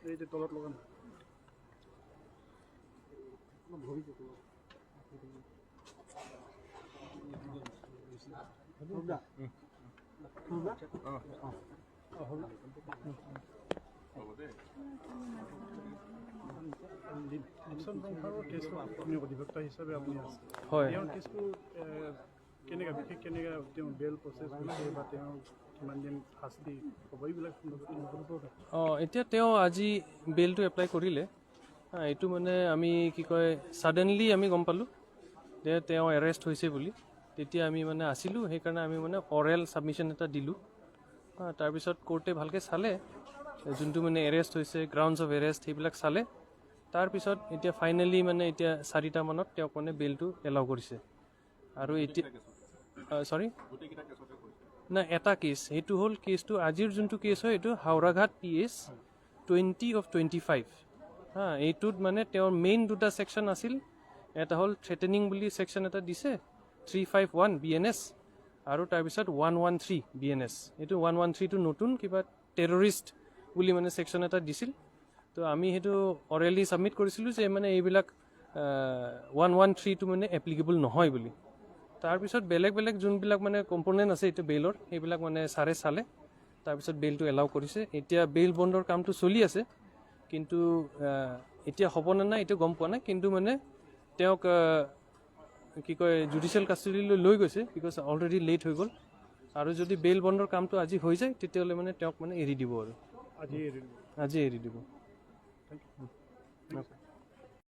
এই যে তলত লগান অধিবক্তা হিচাপে আপুনি আছে হয় তেওঁৰ কেছটো কেনেকৈ বিশেষ কেনেকৈ তেওঁ বেল প্ৰচেছ হৈছে বা তেওঁ কিমান দিন শাস্তি হ'ব এইবিলাক এতিয়া তেওঁ আজি বেলটো এপ্লাই কৰিলে এইটো মানে আমি কি কয় ছাডেনলি আমি গম পালোঁ যে তেওঁ এৰেষ্ট হৈছে বুলি তেতিয়া আমি মানে আছিলোঁ সেইকাৰণে আমি মানে অৰেল ছাবমিশ্যন এটা দিলোঁ তাৰপিছত কোৰ্টে ভালকৈ চালে যোনটো মানে এৰেষ্ট হৈছে গ্ৰাউণ্ডছ অফ এৰেষ্ট সেইবিলাক চালে তাৰপিছত এতিয়া ফাইনেলি মানে এতিয়া 4টা মানত তেওঁক মানে বেলটো এলাউ কৰিছে আৰু এতিয়া চৰি না এটা কেছ সেইটো হ'ল কেছটো আজিৰ যোনটো কেছ হয় এইটো হাওৰাঘাট PS 20/25 এইটোত মানে তেওঁৰ মেইন দুটা ছেকশ্যন আছিল এটা হ'ল থ্ৰেটেনিং বুলি ছেকশ্যন এটা দিছে 351 BNS আৰু তাৰপিছত 113 BNS এইটো 113টো নতুন কিবা টেৰৰিষ্ট বুলি মানে ছেকশ্যন এটা দিছিল তো আমি সেইটো অৰেলি ছাবমিট কৰিছিলোঁ যে মানে এইবিলাক 113টো মানে এপ্লিকেবল নহয় বুলি তাৰপিছত বেলেগ বেলেগ যোনবিলাক মানে কম্পনেণ্ট আছে এইটো বেইলৰ সেইবিলাক মানে ছাৰে চালে তাৰপিছত বেইলটো এলাউ কৰিছে এতিয়া বেইল বণ্ডৰ কামটো চলি আছে কিন্তু এতিয়া হ'ব নে নাই এইটো গম পোৱা নাই কিন্তু মানে তেওঁক কি কয় জুডিচিয়েল কাষ্টডিলৈ লৈ গৈছে বিকজ অলৰেডি লেট হৈ গ'ল আৰু যদি বেইল বণ্ডৰ কামটো আজি হৈ যায় তেতিয়াহ'লে মানে তেওঁক মানে এৰি দিব আৰু আজি এৰি দিব। Thank U